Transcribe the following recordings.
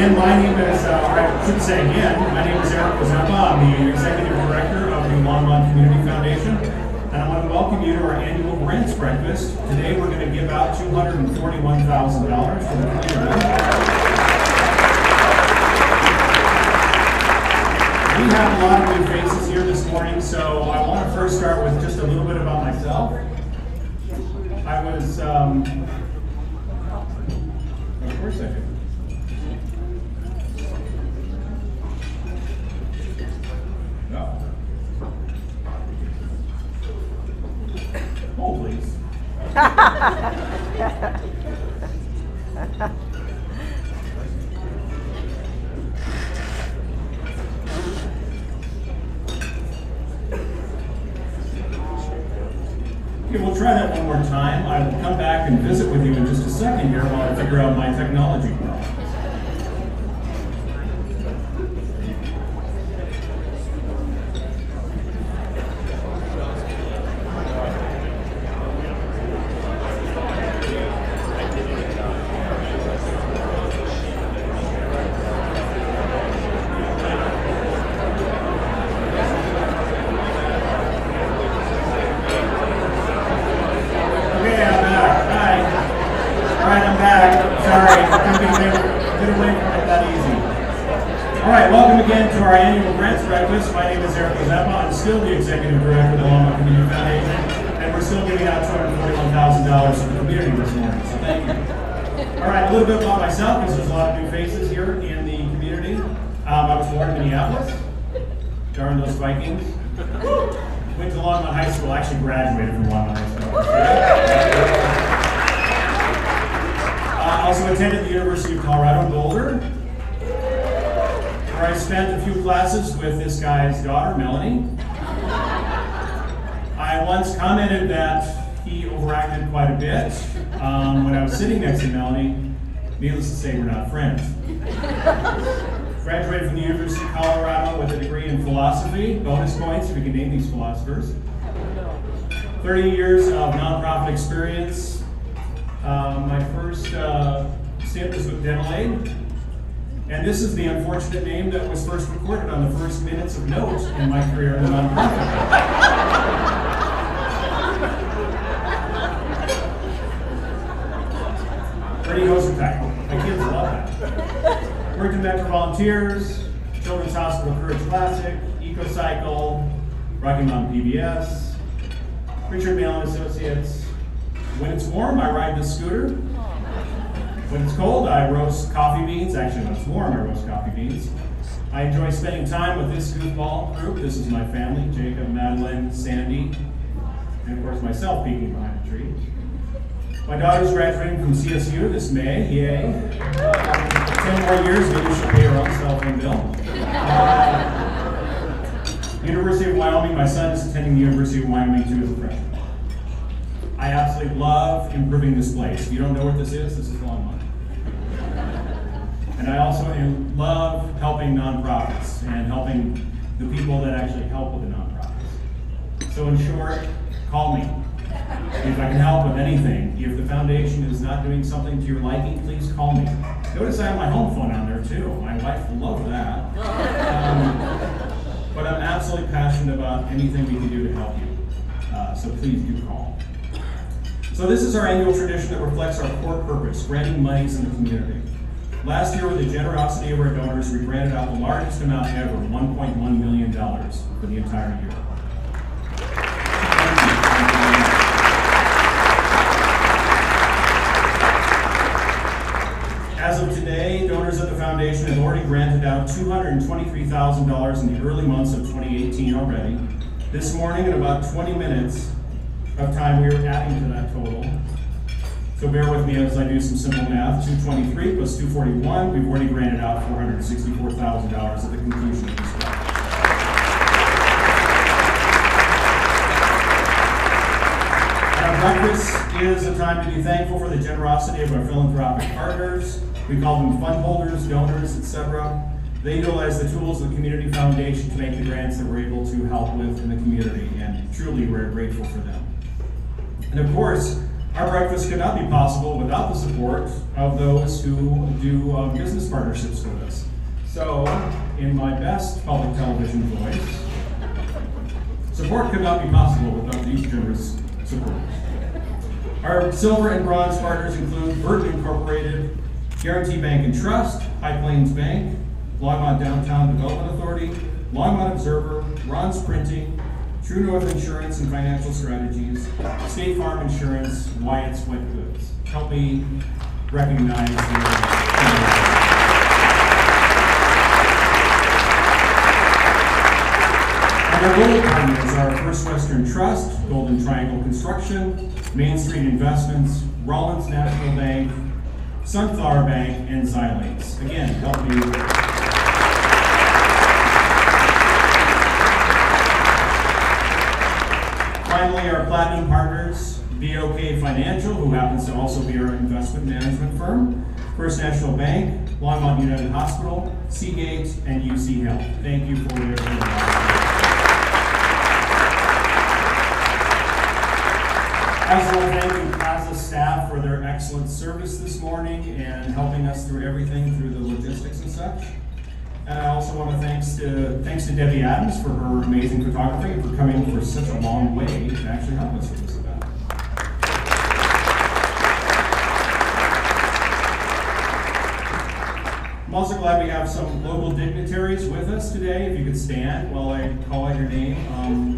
Again, my name is, I should say again, my name is Eric Ozempa. I'm the Executive Director of the Longmont Community Foundation, and I want to welcome you to our annual grants breakfast. Today we're going to give out $241,000 for the community. We have a lot of new faces here this morning, so I want to first start with just a little bit about myself. I was, of course I do. No. Hold, please. Okay, we'll try that one more time. I will come back and visit with you in just a second here while I figure out my technology. My name is Eric Ozempa. I'm still the Executive Director of the Longmont Community Foundation, and we're still giving out $241,000 to the community this morning, so thank you. All right, a little bit about myself, because there's a lot of new faces here in the community. I was born in Minneapolis. Darn those Vikings. Went to Longmont High School. I actually graduated from Longmont High School. I also attended the University of Colorado in Boulder, where I spent a few classes with this guy's daughter, Melanie. I once commented that he overacted quite a bit when I was sitting next to Melanie. Needless to say, we're not friends. Graduated from the University of Colorado with a degree in philosophy. Bonus points if you can name these philosophers. 30 years of nonprofit experience. My first stint was with Dental Aid. And this is the unfortunate name that was first recorded on the first minutes of notes in my career in the nonprofit. Pretty hoser type. My kids love that. Worked in Metro Volunteers, Children's Hospital Courage Classic, EcoCycle, Rocky Mountain PBS, Richard Mail & Associates. When it's warm, I ride this scooter. When it's cold, I roast coffee beans. Actually, when it's warm, I roast coffee beans. I enjoy spending time with this goofball group. This is my family, Jacob, Madeline, Sandy, and of course myself peeking behind a tree. My daughter's graduating from CSU this May, yay. 10 more years, maybe she'll pay her own cell phone bill. University of Wyoming, my son is attending the University of Wyoming too as a freshman. I absolutely love improving this place. If you don't know what this is Longmont. And I also love helping nonprofits and helping the people that actually help with the nonprofits. So in short, call me. If I can help with anything, if the foundation is not doing something to your liking, please call me. Notice I have my home phone on there too. My wife will love that. But I'm absolutely passionate about anything we can do to help you. So please do call. So this is our annual tradition that reflects our core purpose, granting monies in the community. Last year, with the generosity of our donors, we granted out the largest amount ever, $1.1 million for the entire year. As of today, donors at the foundation have already granted out $223,000 in the early months of 2018 already. This morning, in about 20 minutes of time, we are adding to that total. So bear with me as I do some simple math. 223 plus 241, we've already granted out $464,000 at the conclusion of this talk. Our breakfast is a time to be thankful for the generosity of our philanthropic partners. We call them fund holders, donors, etc. They utilize the tools of the Community Foundation to make the grants that we're able to help with in the community, and truly we're grateful for them. And of course, Our breakfast could not be possible without the support of those who do business partnerships with us. So, in my best public television voice, support could not be possible without these generous supporters. Our silver and bronze partners include Burton Incorporated, Guarantee Bank and Trust, High Plains Bank, Longmont Downtown Development Authority, Longmont Observer, Ron's Printing, True North Insurance and Financial Strategies, State Farm Insurance, Wyatt's Wet Goods. Help me recognize And our gold partners are First Western Trust, Golden Triangle Construction, Main Street Investments, Rollins National Bank, Sunflower Bank, and Xylates. Again, help me. Finally, our platinum partners, BOK Financial, who happens to also be our investment management firm, First National Bank, Longmont United Hospital, Seagate, and UC Health. Thank you for your As well, thank you Plaza staff for their excellent service this morning and helping us through everything through the logistics and such. And I also want to thanks to Debbie Adams for her amazing photography and for coming for such a long way to actually help us with this event. I'm also glad we have some local dignitaries with us today. If you could stand while I call out your name.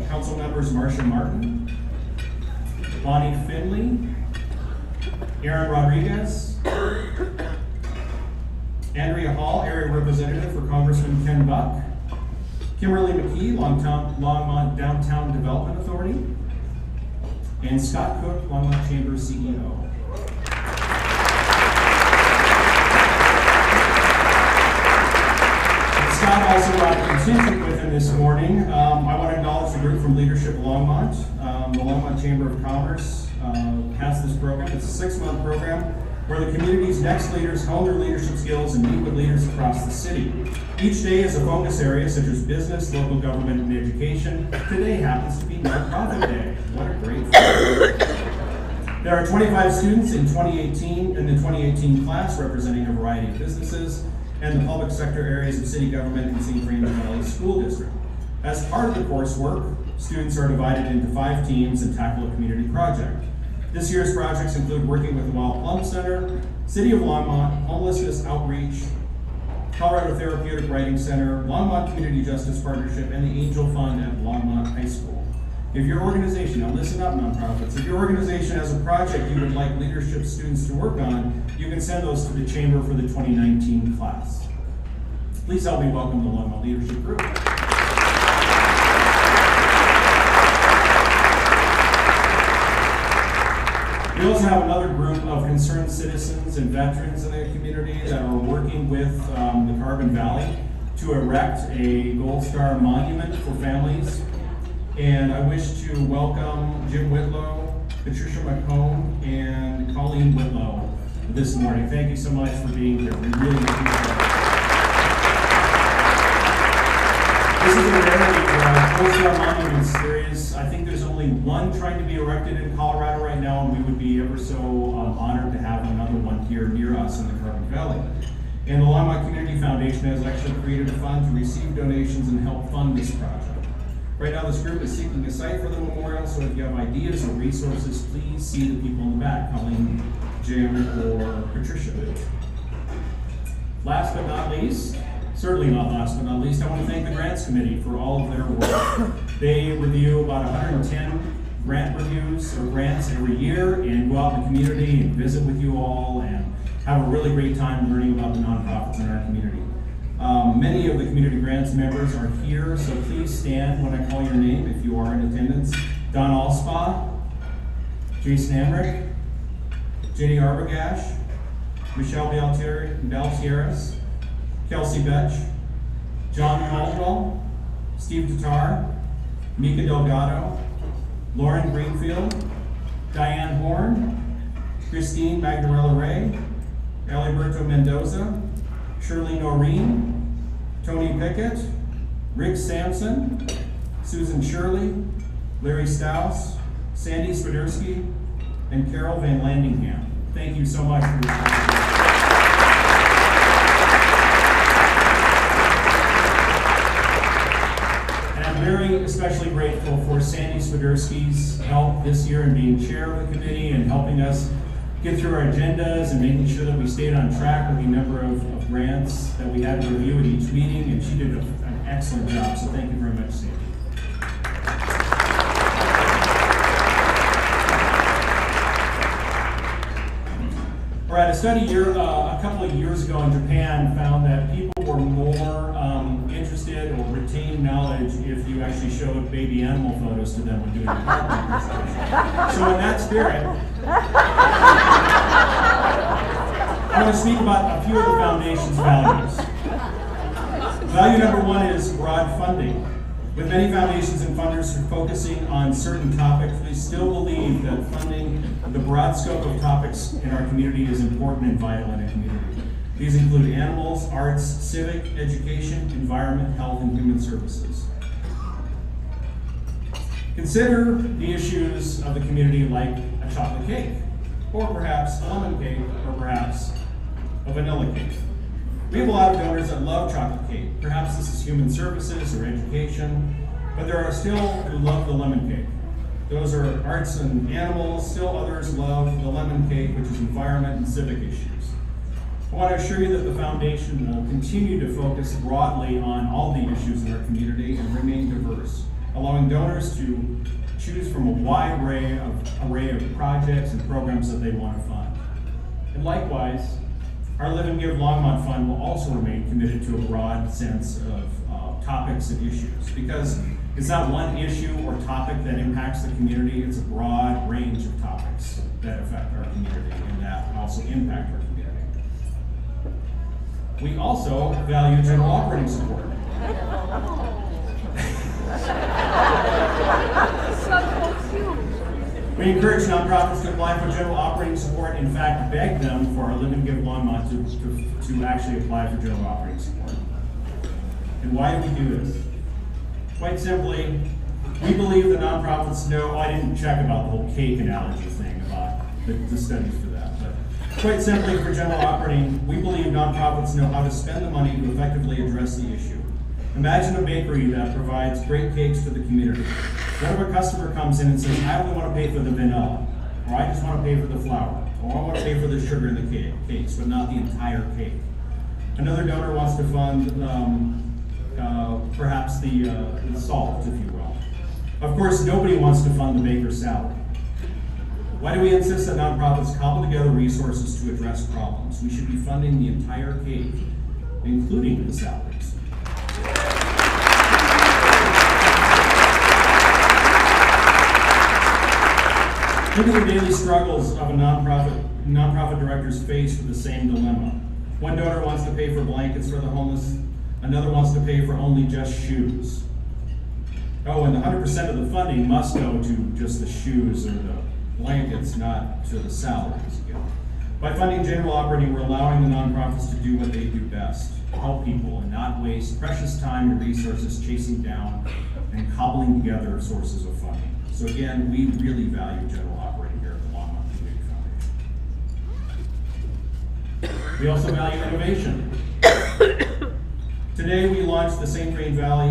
Council members Marcia Martin, Bonnie Finley, Aaron Rodriguez, Andrea Hall, Area Representative for Congressman Ken Buck, Kimberly McKee, Longmont Downtown Development Authority, and Scott Cook, Longmont Chamber CEO. Scott also got a contingent with him this morning. I want to acknowledge the group from Leadership Longmont. The Longmont Chamber of Commerce has this program. It's a 6-month program where the community's next leaders hone their leadership skills and meet with leaders across the city. Each day is a focus area such as business, local government, and education. Today happens to be Nonprofit Day. What a great day. There are 25 students in 2018 class representing a variety of businesses and the public sector areas of city government in St. Francis Valley School District. As part of the coursework, students are divided into 5 teams and tackle a community project. This year's projects include working with the Wild Plum Center, City of Longmont, Homelessness Outreach, Colorado Therapeutic Writing Center, Longmont Community Justice Partnership, and the Angel Fund at Longmont High School. If your organization, now listen up nonprofits, if your organization has a project you would like leadership students to work on, you can send those to the Chamber for the 2019 class. Please help me welcome the Longmont Leadership Group. We also have another group of concerned citizens and veterans in the community that are working with the Carbon Valley to erect a Gold Star monument for families. And I wish to welcome Jim Whitlow, Patricia McComb, and Colleen Whitlow this morning. Thank you so much for being here. We really appreciate it. This is a rarity for Gold Star monuments. I think there's only one trying to be erected in Colorado right now, and we would be ever so honored to have another one here near us in the Carbon Valley. And the Longmont Community Foundation has actually created a fund to receive donations and help fund this project. Right now, this group is seeking a site for the memorial, so if you have ideas or resources, please see the people in the back, Colleen, Jim, or Patricia. Last but not least, certainly not last but not least, I want to thank the Grants Committee for all of their work. They review about 110 grant reviews or grants every year and go out in the community and visit with you all and have a really great time learning about the nonprofits in our community. Many of the community grants members are here, so please stand when I call your name if you are in attendance. Don Allspaw, Jason Emmerich, Jenny Arbagash, Michelle Baltieres, Kelsey Betch, John Caldwell, Steve Tatar, Mika Delgado, Lauren Greenfield, Diane Horn, Christine Magdarella Ray, Aliberto Mendoza, Shirley Noreen, Tony Pickett, Rick Sampson, Susan Shirley, Larry Staus, Sandy Swiderski, and Carol Van Landingham. Thank you so much for your time. Very especially grateful for Sandy Swiderski's help this year in being chair of the committee and helping us get through our agendas and making sure that we stayed on track with the number of grants that we had to review at each meeting, and she did an excellent job, so thank you very much, Sandy. All right, a study a couple of years ago in Japan found that people were more interested or retained knowledge if you actually showed baby animal photos to them when doing the PowerPoint presentation. So in that spirit, I want to speak about a few of the foundation's values. Value number one is broad funding. With many foundations and funders focusing on certain topics, we still believe that funding the broad scope of topics in our community is important and vital in a community. These include animals, arts, civic, education, environment, health, and human services. Consider the issues of the community like a chocolate cake, or perhaps a lemon cake, or perhaps a vanilla cake. We have a lot of donors that love chocolate cake. Perhaps this is human services or education, but there are still who love the lemon cake. Those are arts and animals. Still others love the lemon cake, which is environment and civic issues. I want to assure you that the foundation will continue to focus broadly on all the issues in our community and remain diverse, allowing donors to choose from a wide array of projects and programs that they want to fund. And likewise, our Live and Give Longmont Fund will also remain committed to a broad sense of topics and issues, because it's not one issue or topic that impacts the community, it's a broad range of topics that affect our community and that also impact our community. We also value general operating support. We encourage nonprofits to apply for general operating support, in fact, beg them for our Live and Give Longmont to actually apply for general operating support. And why do we do this? Quite simply, we believe the nonprofits know, I didn't check about the whole cake analogy thing, about the studies for that, but quite simply for general operating, we believe nonprofits know how to spend the money to effectively address the issue. Imagine a bakery that provides great cakes to the community. What if a customer comes in and says, I only want to pay for the vanilla, or I just want to pay for the flour, or I want to pay for the sugar in the cakes, but not the entire cake. Another donor wants to fund perhaps the salt, if you will. Of course, nobody wants to fund the baker's salary. Why do we insist that nonprofits cobble together resources to address problems? We should be funding the entire cake, including the salaries. Look at the daily struggles of a nonprofit directors faced with the same dilemma. One donor wants to pay for blankets for the homeless, another wants to pay for only just shoes. Oh, and 100% of the funding must go to just the shoes or the blankets, not to the salaries again. By funding general operating, we're allowing the nonprofits to do what they do best, help people and not waste precious time and resources chasing down and cobbling together sources of funding. So again, we really value general operating here at the Longmont Community Foundation. We also value innovation. Today we launched the St. Vrain Valley,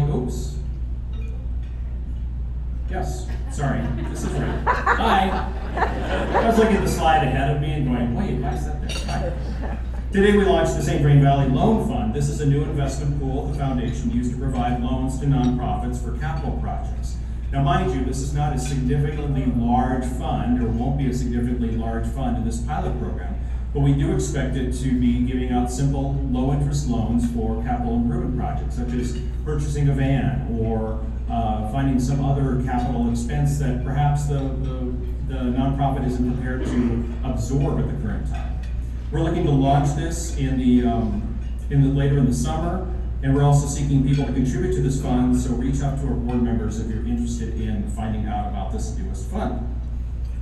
yes, sorry, this is right. Hi. I was looking at the slide ahead of me and going, wait, why is that there? Hi. Today we launched the St. Vrain Valley Loan Fund. This is a new investment pool the foundation used to provide loans to nonprofits for capital projects. Now mind you, this is not a significantly large fund, or won't be a significantly large fund in this pilot program, but we do expect it to be giving out simple, low-interest loans for capital improvement projects, such as purchasing a van or finding some other capital expense that perhaps the nonprofit isn't prepared to absorb at the current time. We're looking to launch this later in the summer, and we're also seeking people to contribute to this fund, so reach out to our board members if you're interested in finding out about this newest fund.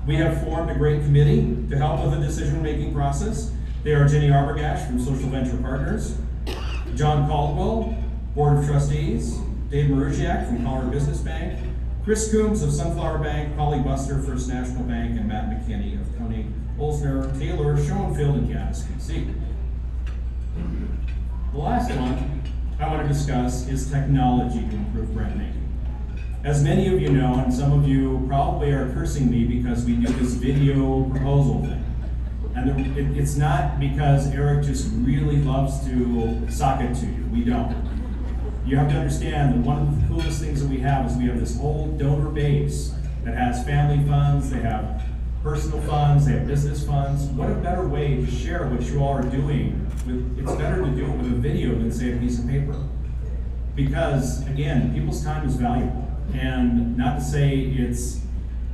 We have formed a great committee to help with the decision-making process. They are Jenny Arbergash from Social Venture Partners, John Caldwell, Board of Trustees, Dave Marusiak from Colorado Business Bank, Chris Coombs of Sunflower Bank, Polly Buster, First National Bank, and Matt McKinney of Olsner, Taylor, Schoenfield, and Kansas-KC. The last one I want to discuss is technology to improve grant making. As many of you know, and some of you probably are cursing me because we do this video proposal thing. And it's not because Eric just really loves to sock it to you. We don't. You have to understand that one of the coolest things that we have is we have this whole donor base that has family funds, they have personal funds, they have business funds. What a better way to share what you all are doing. It's better to do it with a video than say a piece of paper. Because again, people's time is valuable. And not to say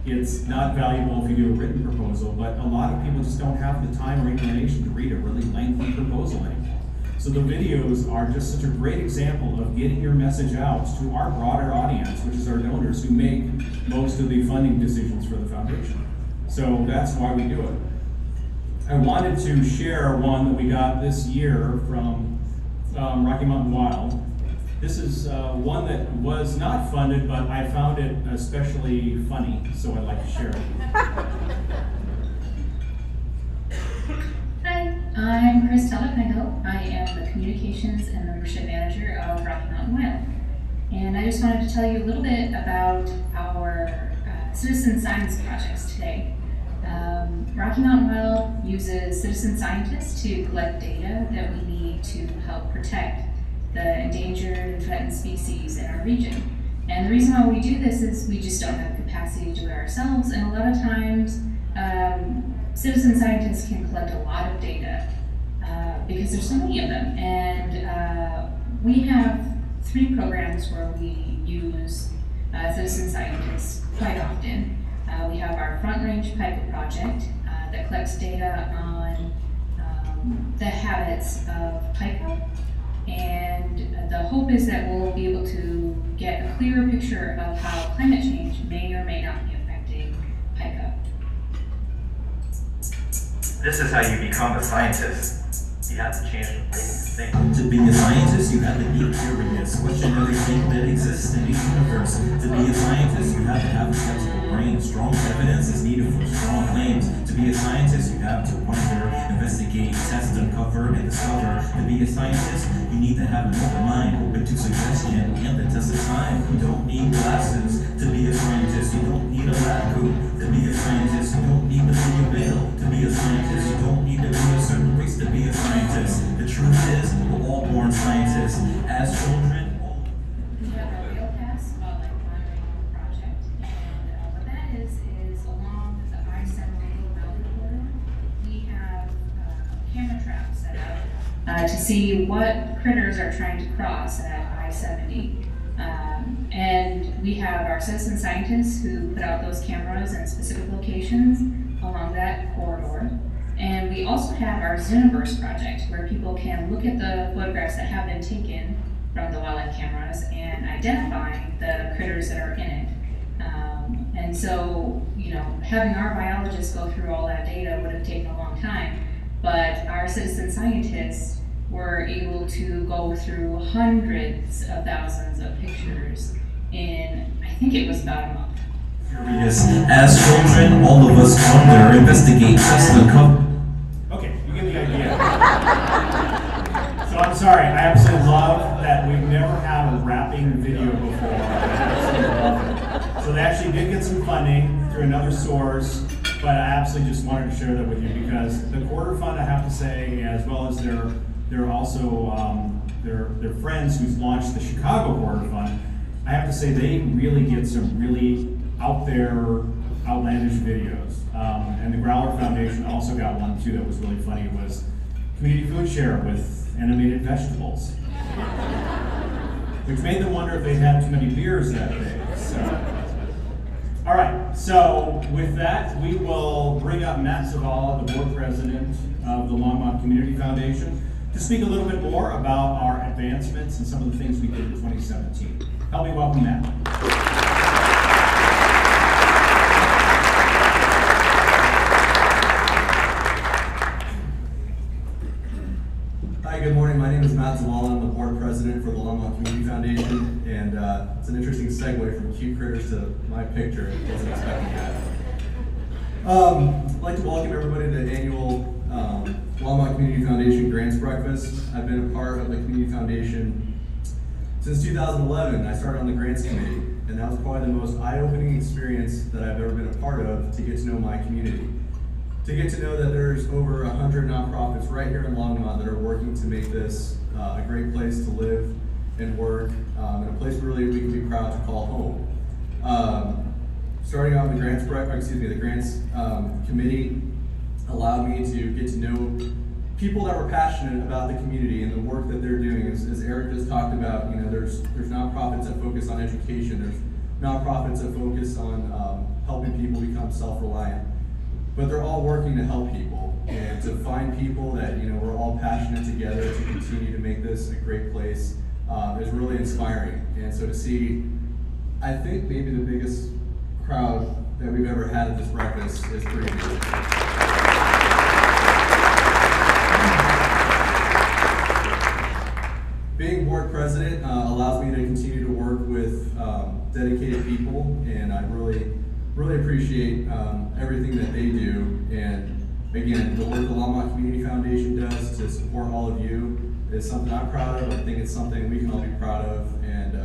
it's not valuable if you do a written proposal, but a lot of people just don't have the time or inclination to read a really lengthy proposal anymore. So the videos are just such a great example of getting your message out to our broader audience, which is our donors who make most of the funding decisions for the foundation. So that's why we do it. I wanted to share one that we got this year from Rocky Mountain Wild. This is one that was not funded, but I found it especially funny, so I'd like to share it. Hi, I'm Chris Telefnego. I am the Communications and Membership Manager of Rocky Mountain Wild. And I just wanted to tell you a little bit about our citizen science projects today. Rocky Mountain Wild uses citizen scientists to collect data that we need to help protect the endangered and threatened species in our region. And the reason why we do this is we just don't have the capacity to do it ourselves, and a lot of times citizen scientists can collect a lot of data because there's so many of them. And we have 3 programs where we use citizen scientists quite often. We have our Front Range Pika project that collects data on the habits of pika. And the hope is that we'll be able to get a clearer picture of how climate change may or may not be affecting pika. This is how you become a scientist. You have to change the way you think. To be a scientist, you have to be curious. Question everything that exists in the universe. To be a scientist, you have to have a skeptical brain. Strong evidence is needed for strong claims. To be a scientist, you have to wonder, investigate, test, uncover, and discover. To be a scientist, you need to have an open mind, open to suggestion and the test of time. You don't need glasses. To be a scientist, you don't need a lab coat. To be a scientist, you don't need to be a veil. To be a scientist, you don't need to be a certain race to be a scientist. The truth is, we're all born scientists. As children, We have our Rail Pass Wildlife Monitoring Project, and what that is along the I-70 mountain corridor, we have camera traps set up to see what critters are trying to cross at I-70. And we have our citizen scientists who put out those cameras in specific locations along that corridor. And we also have our Zooniverse project, where people can look at the photographs that have been taken from the wildlife cameras and identify the critters that are in it. And so, having our biologists go through all that data would have taken a long time, but our citizen scientists were able to go through hundreds of thousands of pictures in, I think it was about a month. curious. As children, all of us wonder, investigate, test, uncover. Okay, you get the idea. So I'm sorry, I absolutely love that we've never had a rapping video before. I absolutely love it. So they actually did get some funding through another source, but I absolutely just wanted to share that with you because the quarter fund, I have to say, as well as they're also their friends who's launched the Chicago quarter fund, I have to say they really get some really out there, outlandish videos. And the Growler Foundation also got one too that was really funny. It was community food share with animated vegetables, which made them wonder if they had too many beers that day. So. All right, so with that, we will bring up Matt Zavala, the board president of the Longmont Community Foundation, to speak a little bit more about our advancements and some of the things we did in 2017. Help me welcome Matt. Hi, good morning. My name is Matt Zavala. I'm the board president for the Longmont Community Foundation, and it's an interesting segue from cute critters to my picture. I wasn't expecting that. I'd like to welcome everybody to the annual Longmont Community Foundation Grants Breakfast. I've been a part of the Community Foundation since 2011. I started on the Grants Committee, and that was probably the most eye-opening experience that I've ever been a part of to get to know my community. To get to know that there's over 100 nonprofits right here in Longmont that are working to make this a great place to live and work, and a place really we can be proud to call home. Starting out the Grants Committee allowed me to get to know people that were passionate about the community and the work that they're doing. As Eric just talked about, you know, there's nonprofits that focus on education. There's nonprofits that focus on helping people become self-reliant. But they're all working to help people and to find people that, you know, we're all passionate together to continue to make this a great place is really inspiring. And so to see, I think maybe the biggest crowd that we've ever had at this breakfast is pretty good. Being board president allows me to continue to work with dedicated people, and I really appreciate everything that they do. And again, the work the Longmont Community Foundation does to support all of you is something I'm proud of. I think it's something we can all be proud of. And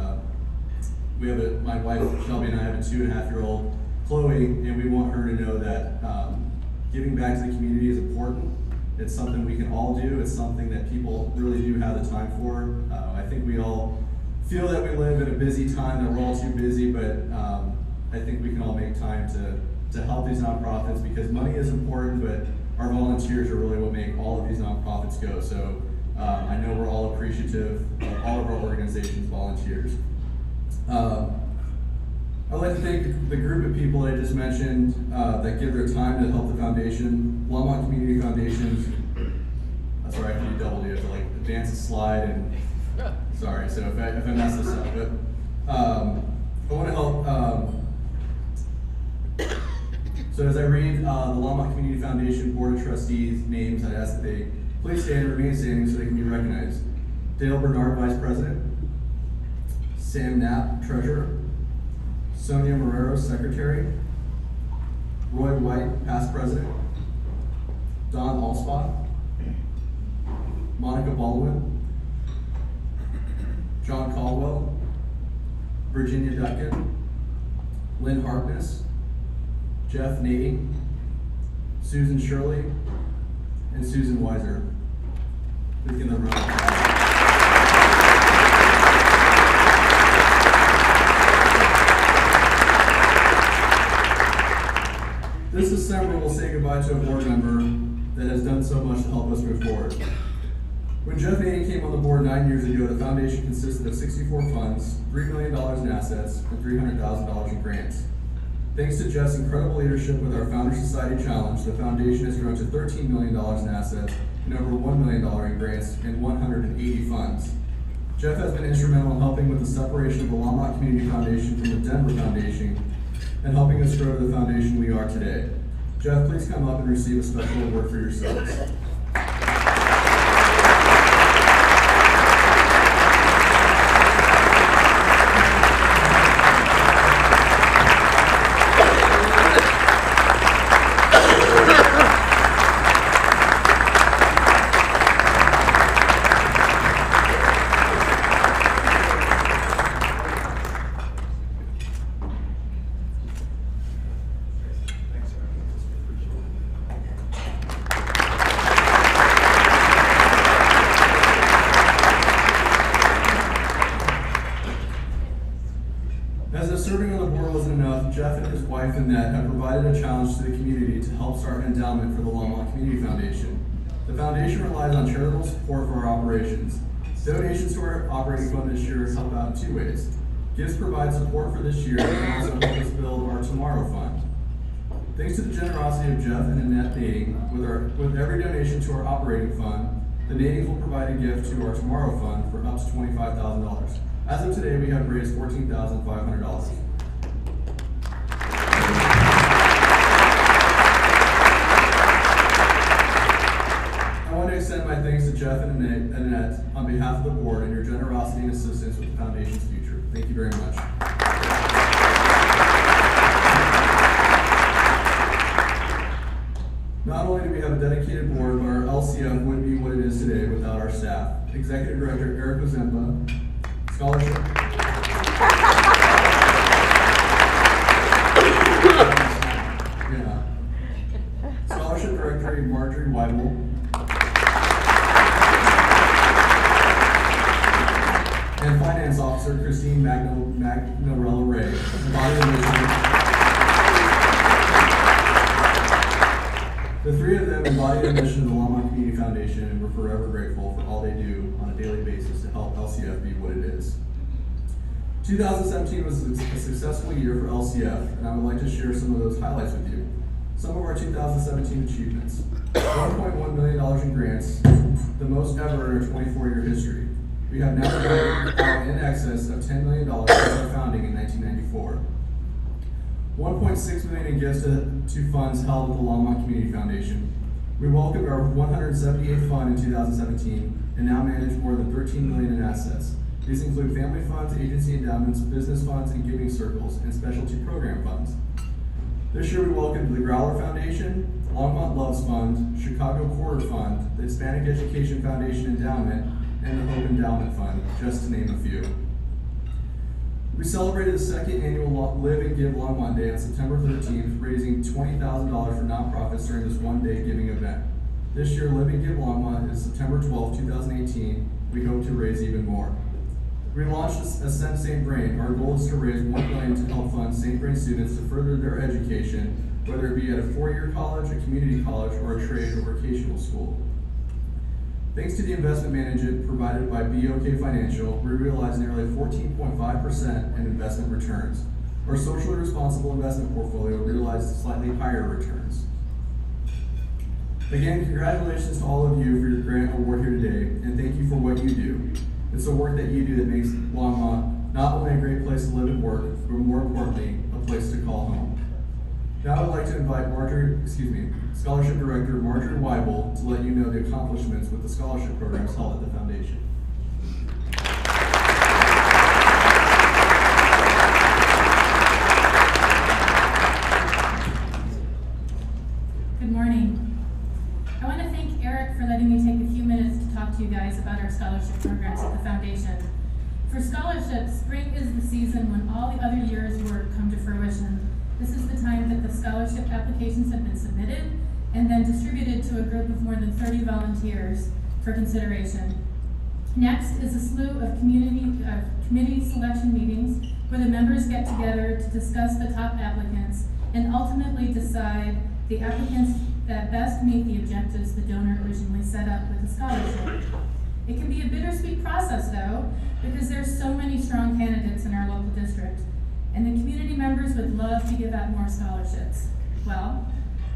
we have my wife Shelby and I have a 2.5-year-old Chloe, and we want her to know that giving back to the community is important. It's something we can all do. It's something that people really do have the time for. I think we all feel that we live in a busy time, that we're all too busy, but I think we can all make time to help these nonprofits, because money is important, but our volunteers are really what make all of these nonprofits go. So I know we're all appreciative of all of our organization's volunteers. I'd like to thank the group of people I just mentioned that give their time to help the foundation. Longmont Community Foundation, that's right, I have to do double D, I have to like advance a slide, and sorry, so if I mess this up, but I want to help. So as I read the Longmont Community Foundation Board of Trustees names, I ask that they please stand and remain standing so they can be recognized. Dale Bernard, Vice President. Sam Knapp, Treasurer. Sonia Marrero, Secretary. Roy White, Past President. Don Allspot. Monica Baldwin. John Caldwell. Virginia Duckett. Lynn Harkness. Jeff Nading. Susan Shirley. And Susan Weiser. Please give them a round of applause. This December, we'll say goodbye to a board member that has done so much to help us move forward. When Jeff Nading came on the board 9 years ago, the foundation consisted of 64 funds, $3 million in assets, and $300,000 in grants. Thanks to Jeff's incredible leadership with our Founder Society Challenge, the foundation has grown to $13 million in assets and over $1 million in grants and 180 funds. Jeff has been instrumental in helping with the separation of the Longmont Community Foundation from the Denver Foundation and helping us grow to the foundation we are today. Jeff, please come up and receive a special award for yourselves. As if serving on the board wasn't enough, Jeff and his wife Annette have provided a challenge to the community to help start an endowment for the Longmont Community Foundation. The foundation relies on charitable support for our operations. Donations to our operating fund this year help out in 2 ways. Gifts provide support for this year and also help us build our Tomorrow Fund. Thanks to the generosity of Jeff and Annette Nading, with every donation to our operating fund, the Nadings will provide a gift to our Tomorrow Fund for up to $25,000. As of today, we have raised $14,500. I want to extend my thanks to Jeff and Annette on behalf of the board and your generosity and assistance with the foundation's future. Thank you very much. Not only do we have a dedicated board, but our LCF wouldn't be what it is today without our staff. Executive Director Eric Ozemba, Scholarship. Yeah. Scholarship Director Marjorie Weibel. And Finance Officer Christine Magnorella Ray. Embodied in mission. The three of them embody the mission of the Longmont Community Foundation, and we're forever grateful for all they do on a daily basis to help LCF be what it is. 2017 was a successful year for LCF, and I would like to share some of those highlights with you. Some of our 2017 achievements. $1.1 million in grants, the most ever in our 24-year history. We have now grown out in excess of $10 million since our founding in 1994. $1.6 million in gifts to funds held at the Longmont Community Foundation. We welcomed our 178th fund in 2017 and now manage more than $13 million in assets. These include family funds, agency endowments, business funds, and giving circles, and specialty program funds. This year we welcomed the Growler Foundation, Longmont Loves Fund, Chicago Quarter Fund, the Hispanic Education Foundation Endowment, and the Hope Endowment Fund, just to name a few. We celebrated the second annual Live and Give Longmont Day on September 13th, raising $20,000 for nonprofits during this one-day giving event. This year, Live and Give Longmont is September 12, 2018. We hope to raise even more. We launched Ascend St. Brain. Our goal is to raise $1 million to help fund St. Brain students to further their education, whether it be at a four-year college, a community college, or a trade or vocational school. Thanks to the investment management provided by BOK Financial, we realized nearly 14.5% in investment returns. Our socially responsible investment portfolio realized slightly higher returns. Again, congratulations to all of you for your grant award here today, and thank you for what you do. It's the work that you do that makes Longmont not only a great place to live and work, but more importantly, a place to call home. Now I'd like to invite Scholarship Director Marjorie Weibel to let you know the accomplishments with the scholarship programs held at the Foundation. Good morning. I want to thank Eric for letting me take a few minutes to talk to you guys about our scholarship programs at the Foundation. For scholarships, spring is the season when all the other year's work come to fruition. This is the time that the scholarship applications have been submitted and then distributed to a group of more than 30 volunteers for consideration. Next is a slew of committee selection meetings where the members get together to discuss the top applicants and ultimately decide the applicants that best meet the objectives the donor originally set up with the scholarship. It can be a bittersweet process though, because there's so many strong candidates in our local district. And the community members would love to give out more scholarships. Well,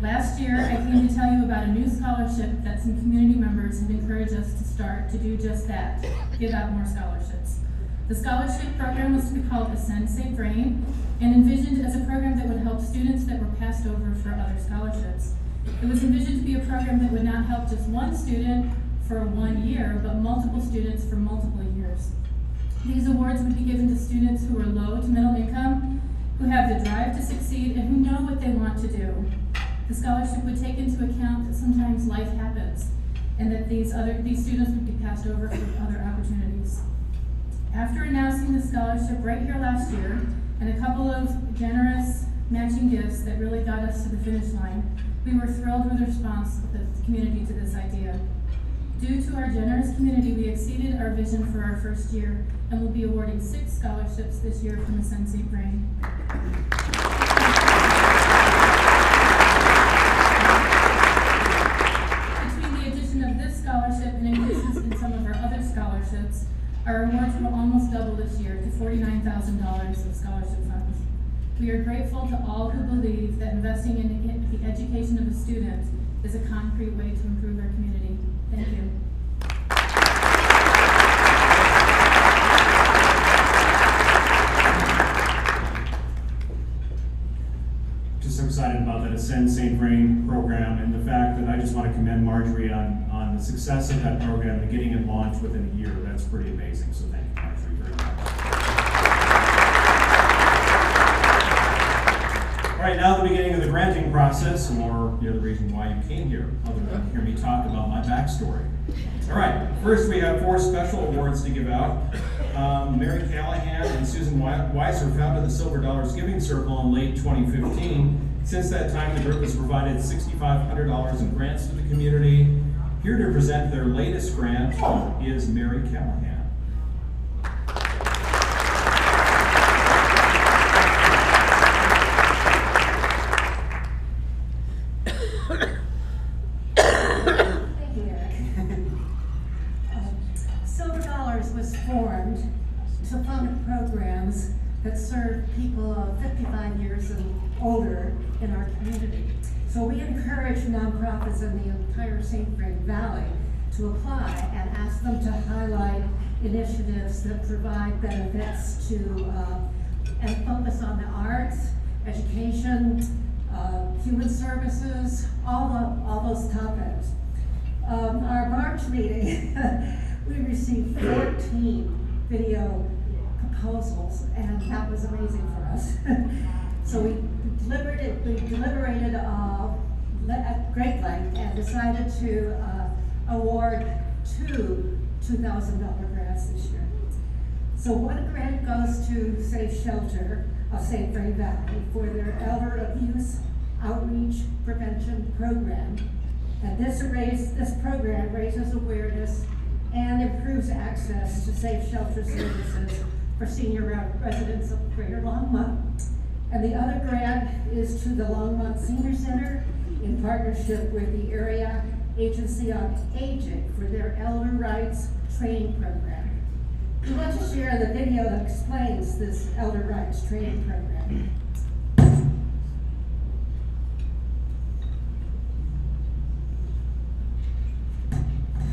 last year I came to tell you about a new scholarship that some community members have encouraged us to start to do just that, give out more scholarships. The scholarship program was to be called Ascend St. Brain and envisioned as a program that would help students that were passed over for other scholarships. It was envisioned to be a program that would not help just one student for 1 year, but multiple students for multiple years. These awards would be given to students who are low to middle income, who have the drive to succeed, and who know what they want to do. The scholarship would take into account that sometimes life happens, and that these students would be passed over for other opportunities. After announcing the scholarship right here last year, and a couple of generous matching gifts that really got us to the finish line, we were thrilled with the response of the community to this idea. Due to our generous community, we exceeded our vision for our first year and will be awarding 6 scholarships this year from Ascend St. Brain. Between the addition of this scholarship and increases in some of our other scholarships, our awards will almost double this year to $49,000 of scholarship funds. We are grateful to all who believe that investing in the education of a student is a concrete way to improve our community. Thank you. Just so excited about that Ascend St. Brain program and the fact that I just want to commend Marjorie on the success of that program and getting it launched within a year. That's pretty amazing, so thank you, Marjorie, very much. right, now the beginning of the granting process, or the reason why you came here, other than hear me talk about my backstory. All right, first we have 4 special awards to give out. Mary Callahan and Susan Weiser founded the Silver Dollars Giving Circle in late 2015. Since that time, the group has provided $6,500 in grants to the community. Here to present their latest grant is Mary Callahan. Silver Dollars was formed to fund programs that serve people 55 years and older in our community. So we encourage nonprofits in the entire St. Vrain Valley to apply and ask them to highlight initiatives that provide benefits to and focus on the arts, education, human services, all those topics. Our March meeting, we received 14 video proposals, and that was amazing for us. So we deliberated at great length and decided to award 2 $2,000 grants this year. So one grant goes to Safe Shelter of St. Vrain Valley for their elder abuse outreach prevention program. And this program raises awareness and improves access to safe shelter services for senior residents of Greater Longmont. And the other grant is to the Longmont Senior Center in partnership with the Area Agency on Aging for their Elder Rights Training Program. We want to share the video that explains this Elder Rights Training Program.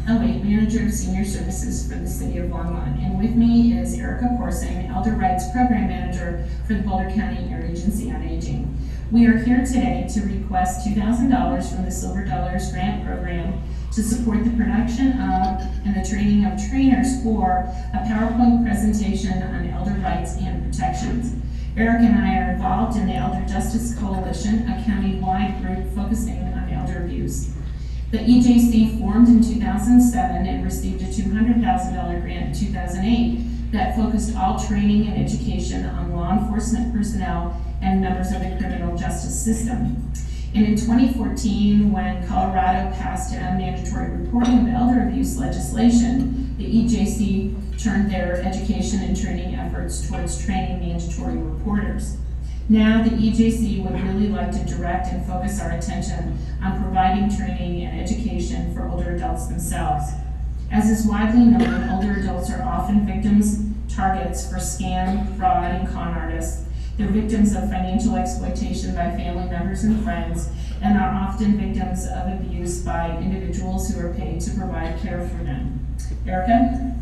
Elliott, Manager of Senior Services for the City of Longmont, and with me is Erica Porsing, Elder Rights Program Manager for the Boulder County Area Agency on Aging. We are here today to request $2,000 from the Silver Dollars Grant Program to support the production of and the training of trainers for a PowerPoint presentation on elder rights and protections. Eric and I are involved in the Elder Justice Coalition, a county-wide group focusing on elder abuse. The EJC formed in 2007 and received a $200,000 grant in 2008 that focused all training and education on law enforcement personnel and members of the criminal justice system. And in 2014, when Colorado passed mandatory reporting of elder abuse legislation, the EJC turned their education and training efforts towards training mandatory reporters. Now, the EJC would really like to direct and focus our attention on providing training and education for older adults themselves. As is widely known, older adults are often targets for scam, fraud, and con artists. They're victims of financial exploitation by family members and friends, and are often victims of abuse by individuals who are paid to provide care for them. Erica?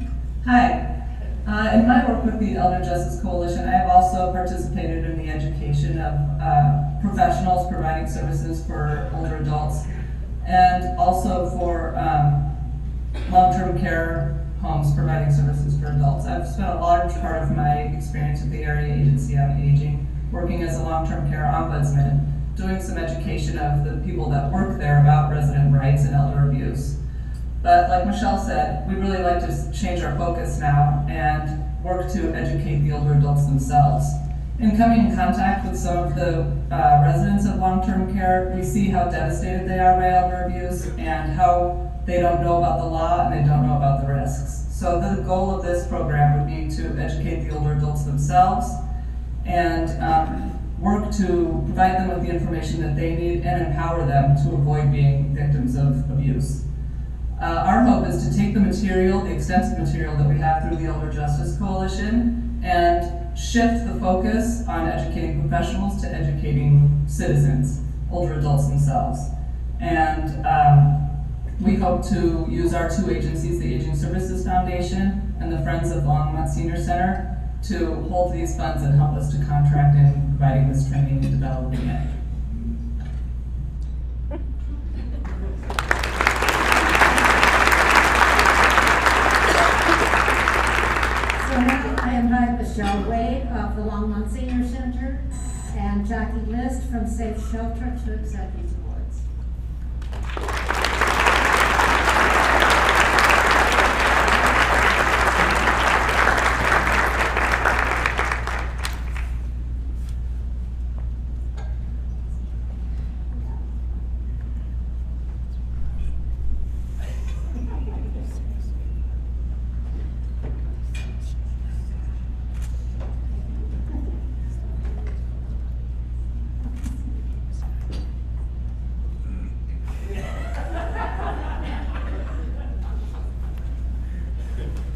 Hi. In my work with the Elder Justice Coalition, I have also participated in the education of professionals providing services for older adults, and also for long-term care homes providing services for adults. I've spent a large part of my experience with the Area Agency on Aging, working as a long-term care ombudsman, doing some education of the people that work there about resident rights and elder abuse. But like Michelle said, we really like to change our focus now and work to educate the older adults themselves. In coming in contact with some of the residents of long-term care, we see how devastated they are by elder abuse and how they don't know about the law and they don't know about the risks. So the goal of this program would be to educate the older adults themselves and work to provide them with the information that they need and empower them to avoid being victims of abuse. Our hope is to take the material, the extensive material that we have through the Elder Justice Coalition, and shift the focus on educating professionals to educating citizens, older adults themselves. And we hope to use our 2 agencies, the Aging Services Foundation and the Friends of Longmont Senior Center, to hold these funds and help us to contract in providing this training and developing it. So now I invite Michelle Wade of the Longmont Senior Center and Jackie List from Safe Shelter to accept these awards.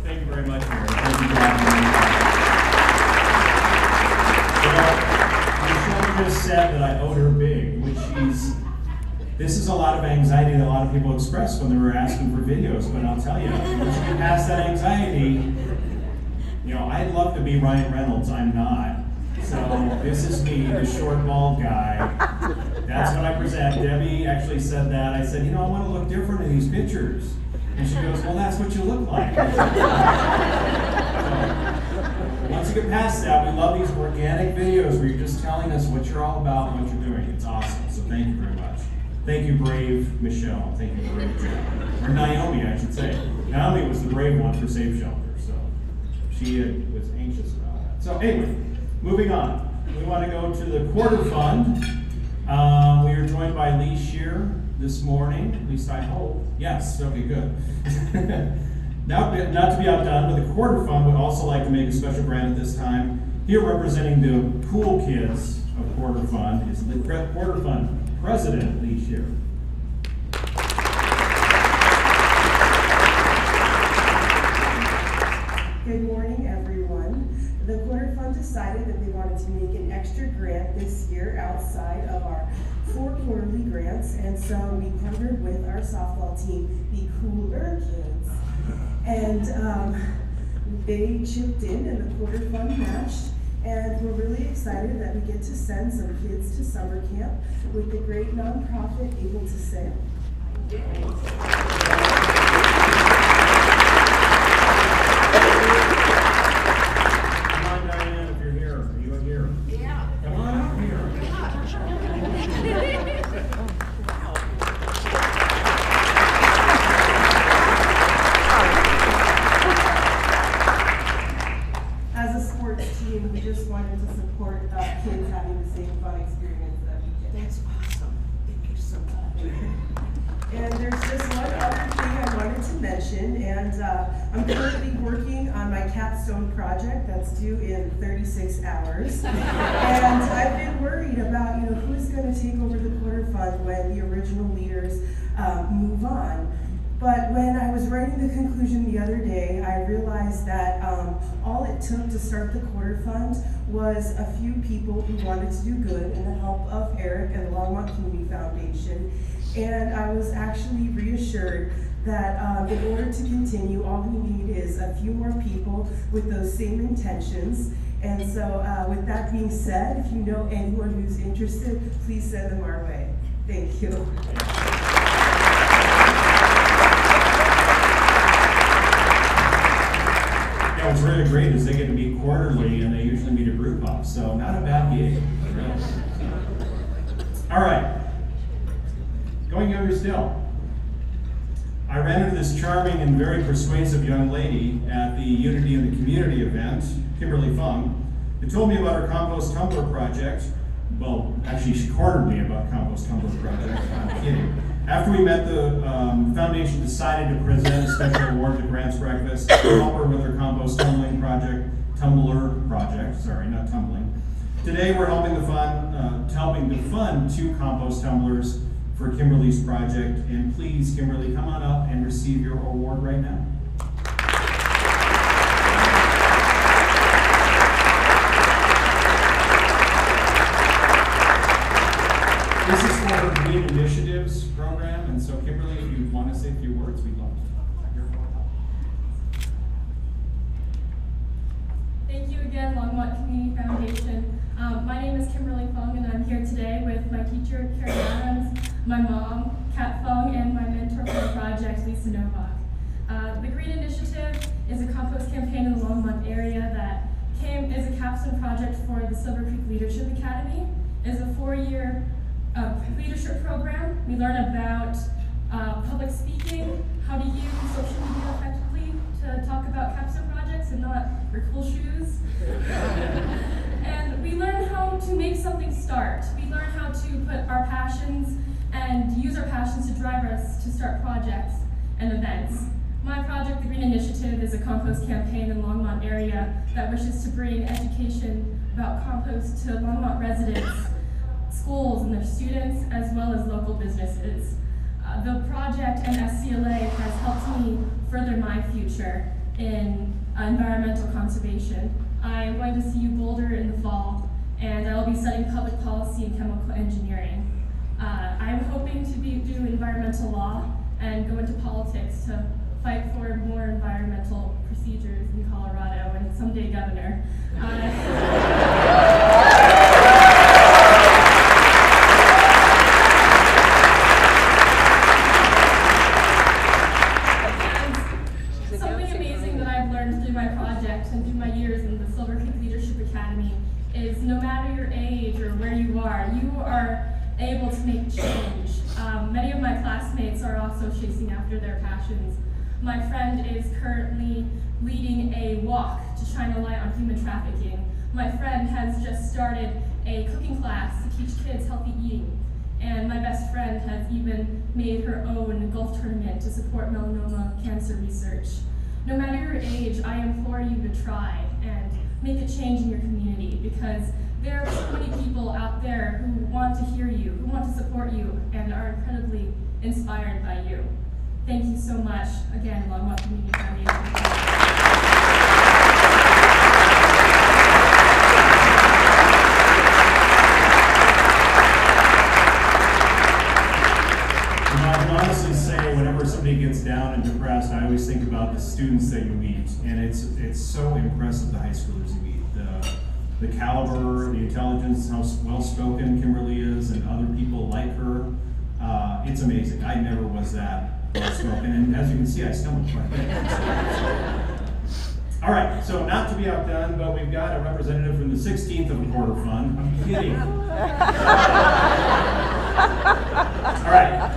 Thank you very much, Mary. Thank you for having me. Well, Michelle just said that I owed her big, which this is a lot of anxiety that a lot of people express when they were asking for videos, but I'll tell you, once you get past that anxiety, I'd love to be Ryan Reynolds, I'm not. So this is me, the short, bald guy. That's what I present. Debbie actually said that. I said, I want to look different in these pictures. And she goes, well, that's what you look like. So, once you get past that, we love these organic videos where you're just telling us what you're all about and what you're doing. It's awesome. So thank you very much. Thank you, brave Michelle. Thank you, brave Joe. Or Naomi, I should say. Naomi was the brave one for Safe Shelter. So she was anxious about that. So anyway, moving on. We want to go to the quarter fund. We are joined by Lee Shear this morning, at least I hope. Yes, okay, good. Not to be outdone, but the quarter fund would also like to make a special grant at this time. Here representing the cool kids of quarter fund is the quarter fund president, Lee Shear. Good morning, everyone. The quarter fund decided that they wanted to make an extra grant this year outside of our 4 quarterly grants, and so we partnered with our softball team, the Cooler Kids, and they chipped in and the quarter fund matched, and we're really excited that we get to send some kids to summer camp with the great nonprofit Able to Sail. We just wanted to support kids having the same fun experience that we get. That's awesome. Thank you so much. And there's just one other thing I wanted to mention, and I'm currently working on my capstone project that's due in 36 hours. And I've been worried about, who's going to take over the quarter fund when the original leaders move on. But when I was writing the conclusion the other day, I realized that all it took to start the quarter fund was a few people who wanted to do good and the help of Eric and the Longmont Community Foundation. And I was actually reassured that in order to continue, all we need is a few more people with those same intentions. And so with that being said, if you know anyone who's interested, please send them our way. Thank you. What's really great is they get to meet quarterly, and they usually meet a group up, so not a bad gig. Really. All right, going younger still. I ran into this charming and very persuasive young lady at the Unity in the Community event, Kimberly Fung, who told me about her compost tumbler project. Well, actually, she cornered me about compost tumbler project. I'm kidding. After we met, the foundation decided to present a special award to Grants Breakfast to help her with her compost tumbler project. Sorry, not tumbling. Today, we're helping to fund 2 compost tumblers for Kimberly's project. And please, Kimberly, come on up and receive your award right now. This is for her Green Initiatives program, and so Kimberly, if you want to say a few words, we'd love to hear more about it. Thank you again, Longmont Community Foundation. My name is Kimberly Fung, and I'm here today with my teacher, Carrie Adams, my mom, Kat Fung, and my mentor for the project, Lisa Novak. The Green Initiative is a compost campaign in the Longmont area that is a capstone project for the Silver Creek Leadership Academy. It's a 4-year leadership program. We learn about public speaking, how to use social media effectively to talk about capstone projects and not wear cool shoes. And we learn how to make something start. We learn how to put our passions and use our passions to drive us to start projects and events. My project, the Green Initiative, is a compost campaign in the Longmont area that wishes to bring education about compost to Longmont residents, schools and their students, as well as local businesses. The project and SCLA has helped me further my future in environmental conservation. I'm going to CU Boulder in the fall, and I will be studying public policy and chemical engineering. I'm hoping to do environmental law and go into politics to fight for more environmental procedures in Colorado and someday governor. Something amazing that I've learned through my project and through my years in the Silver Creek Leadership Academy is no matter your age or where you are able to make change. Many of my classmates are also chasing after their passions. My friend is currently leading a walk to shine a light on human trafficking. My friend has just started a cooking class to teach kids healthy eating. And my best friend has even made her own golf tournament to support melanoma cancer research. No matter your age, I implore you to try and make a change in your community, because there are so many people out there who want to hear you, who want to support you, and are incredibly inspired by you. Thank you so much. Again, Longmont Community Foundation. I can honestly say, whenever somebody gets down and depressed, I always think about the students that you meet, and it's so impressive, the high schoolers you meet. The caliber, the intelligence, how well-spoken Kimberly is, and other people like her. It's amazing. I never was that well-spoken, and as you can see, I stumbled quite a bit. All right, so not to be outdone, but we've got a representative from the 16th of a quarter fund. I'm kidding. All right.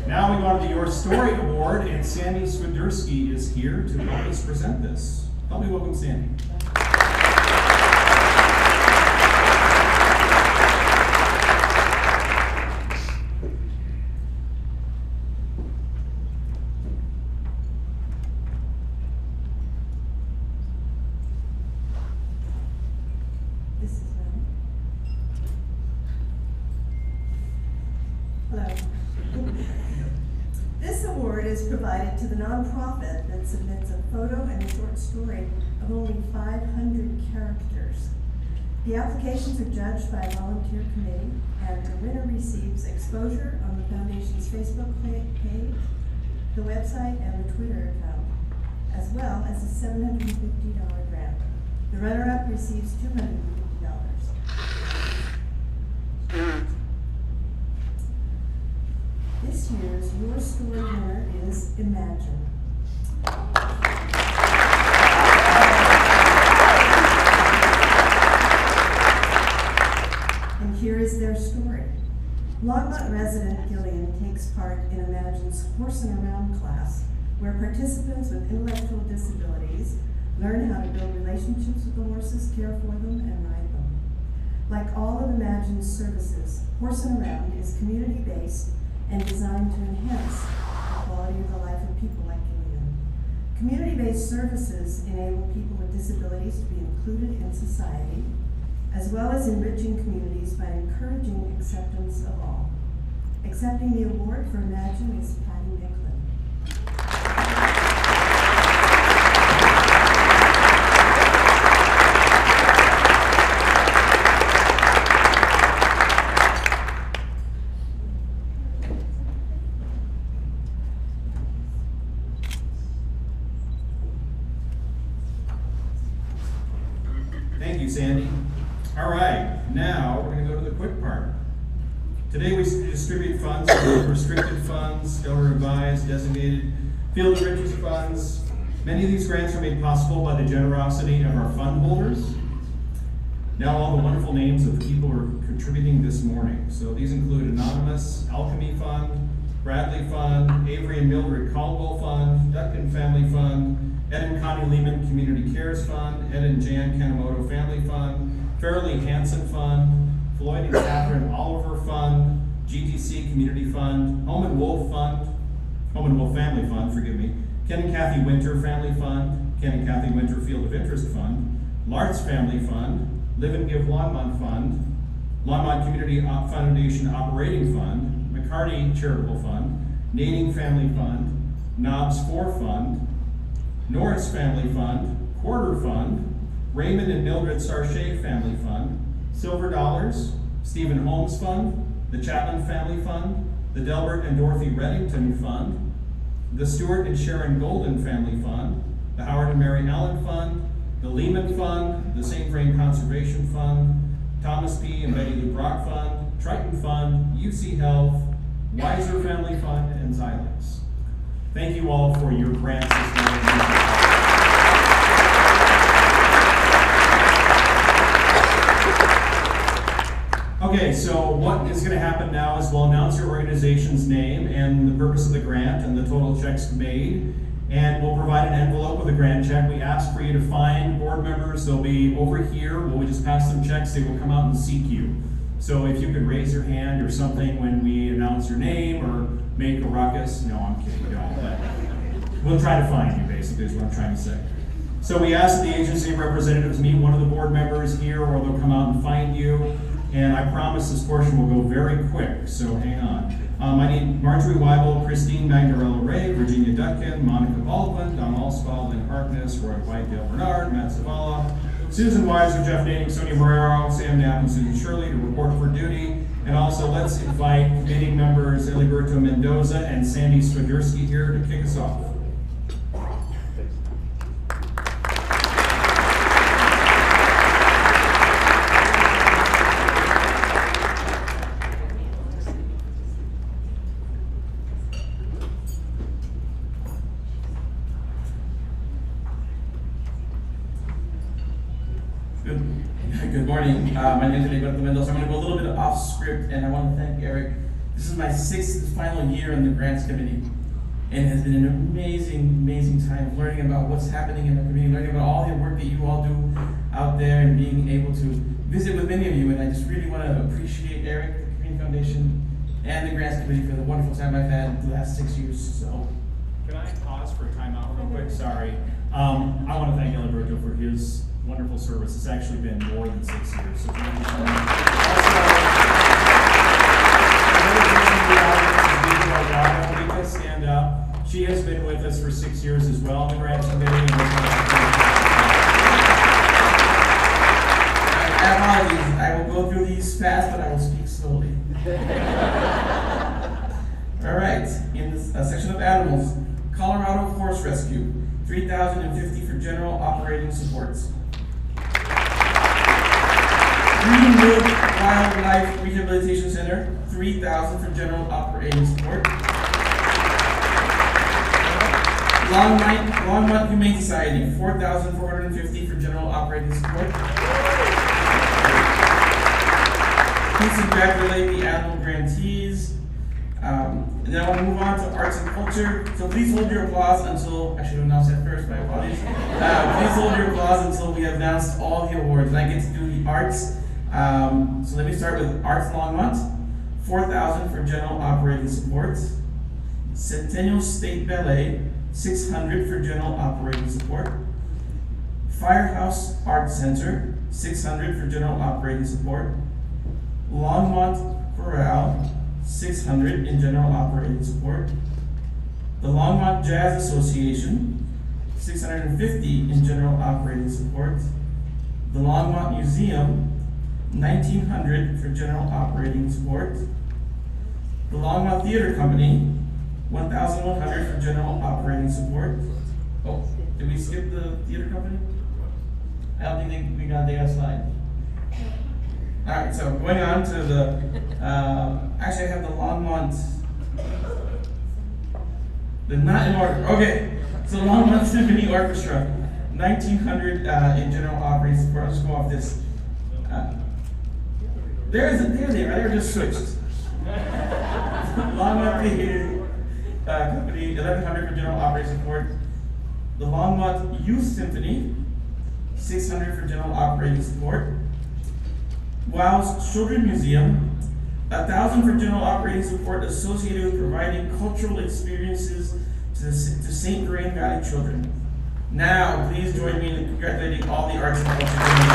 Now we go on to the Your Story Award, and Sandy Swiderski is here to help us present this. Help me welcome Sandy. Hello. This award is provided to the nonprofit that submits a photo and a short story of only 500 characters. The applications are judged by a volunteer committee, and the winner receives exposure on the foundation's Facebook page, the website, and the Twitter account, as well as a $750 grant. The runner-up receives $250. This year's Your Story winner is Imagine. And here is their story. Longmont resident Gillian takes part in Imagine's Horse and Around class, where participants with intellectual disabilities learn how to build relationships with the horses, care for them, and ride them. Like all of Imagine's services, Horse and Around is community-based and designed to enhance the quality of the life of people like Gillian. Community-based services enable people with disabilities to be included in society, as well as enriching communities by encouraging acceptance of all. Accepting the award for Imagine is Patty Nicklin. Thank you, Sandy. All right, now we're going to go to the quick part. Today we distribute funds, restricted funds, Delaware Revised, designated field of riches funds, Many of these grants are made possible by the generosity of our fund holders. Now all the wonderful names of the people who are contributing this morning. So these include Anonymous, Alchemy Fund, Bradley Fund, Avery and Mildred Caldwell Fund, Dutkin Family Fund, Ed and Connie Lehman Community Cares Fund, Ed and Jan Kanemoto Family Fund, Fairleigh Hansen Fund, Floyd and Catherine Oliver Fund, GTC Community Fund, Home and Wolf Family Fund, forgive me, Ken and Kathy Winter Family Fund, Ken and Kathy Winter Field of Interest Fund, Lartz Family Fund, Live and Give Longmont Fund, Longmont Community Foundation Operating Fund, McCarty Charitable Fund, Nading Family Fund, Knobs 4 Fund, Norris Family Fund, Quarter Fund, Raymond and Mildred Sarche Family Fund, Silver Dollars, Stephen Holmes Fund, the Chapman Family Fund, the Delbert and Dorothy Reddington Fund, the Stuart and Sharon Golden Family Fund, the Howard and Mary Allen Fund, the Lehman Fund, the St. Vrain Conservation Fund, Thomas P. and Betty Lou Brock Fund, Triton Fund, UC Health, Weiser Family Fund, and Xilinx. Thank you all for your grants this morning. Okay, so what is going to happen now is we'll announce your organization's name and the purpose of the grant and the total checks made, and we'll provide an envelope with a grant check. We ask for you to find board members. They'll be over here. We just pass them checks. They will come out and seek you. So if you could raise your hand or something when we announce your name or make a ruckus. No, I'm kidding, don't. But we'll try to find you, basically, is what I'm trying to say. So we ask that the agency representatives meet one of the board members here, or they'll come out and find you. And I promise this portion will go very quick, so hang on. I need Marjorie Weibel, Christine Magdarella Ray, Virginia Dutkin, Monica Baldwin, Don Alsfall, Lynn Harkness, Roy White, Dale Bernard, Matt Zavala, Susan Weiser, Jeff Nading, Sonia Marrero, Sam Knapp, and Susan Shirley to report for duty. And also let's invite committee members Eliberto Mendoza and Sandy Swiderski here to kick us off. Good morning. My name is Eliberto Mendoza. I'm going to go a little bit off script, and I want to thank Eric. This is my 6th final year in the Grants Committee, and it has been an amazing time learning about what's happening in the community, learning about all the work that you all do out there, and being able to visit with many of you. And I just really want to appreciate Eric, the Community Foundation, and the Grants Committee for the wonderful time I've had the last 6 years. So, can I pause for a timeout real quick? Sorry. I want to thank Eliberto for his wonderful service. It's actually been more than 6 years. So thank you so much. Also, stand up. She has been with us for 6 years as well in the Grants Committee. Apologies. I will go through these fast, but I will speak slowly. All right. In this section of animals, Colorado Horse Rescue, $3,050 for general operating supports. Greenwood Wildlife Rehabilitation Center, $3,000 for general operating support. Longmont Humane Society, $4,450 for general operating support. Please congratulate the animal grantees. And then I want to move on to arts and culture. So please hold your applause until, I should have announced that first, my apologies. Please hold your applause until we have announced all the awards. And I get to do the arts. So let me start with Arts Longmont, $4,000 for general operating support. Centennial State Ballet, $600 for general operating support. Firehouse Arts Center, $600 for general operating support. Longmont Chorale, $600 in general operating support. The Longmont Jazz Association, $650 in general operating support. The Longmont Museum, $1,900 for general operating support. The Longmont Theater Company, $1,100 for general operating support. Oh, did we skip the theater company? I don't think they got a slide. All right, so going on to the, actually I have the Longmont, they're not in order. Okay, so So Longmont Symphony Orchestra, 1,900 in general operating support. I'll just go off this. There they are. They were just switched. Longmont Theater Company, 1,100 for general operating support. The Longmont Youth Symphony, 600 for general operating support. Wow's Children's Museum, 1,000 for general operating support associated with providing cultural experiences to St. Vrain Valley children. Now, please join me in congratulating all the arts and culture community.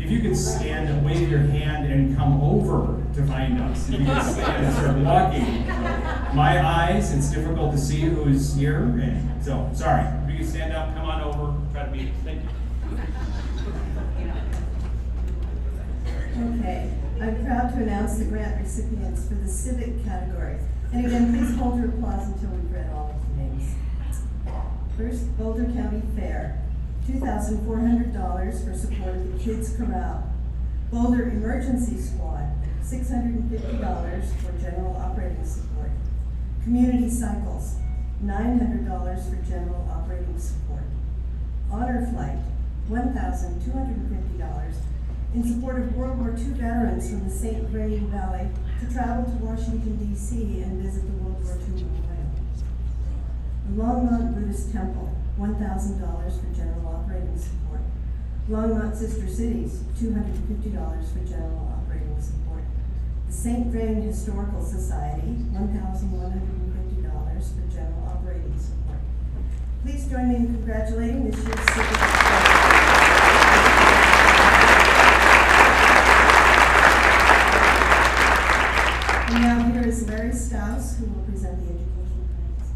If you could stand and wave your hand and come over to find us. If you could stand and start walking. My eyes, it's difficult to see who's here. And so, sorry. If you could stand up, come on over, try to meet us. Thank you. Okay, I'm proud to announce the grant recipients for the civic category. And again, please hold your applause until we've read all of the names. First, Boulder County Fair. $2,400 for support of the Kids Corral. Boulder Emergency Squad, $650 for general operating support. Community Cycles, $900 for general operating support. Honor Flight, $1,250 in support of World War II veterans from the St. Vrain Valley to travel to Washington, D.C. and visit the World War II memorial. The Longmont Buddhist Temple, $1,000 for general operating support. Longmont Sister Cities, $250 for general operating support. The St. Vrain Historical Society, $1,150 for general operating support. Please join me in congratulating this year's civic. And now here is Larry Strauss, who will present the education plans.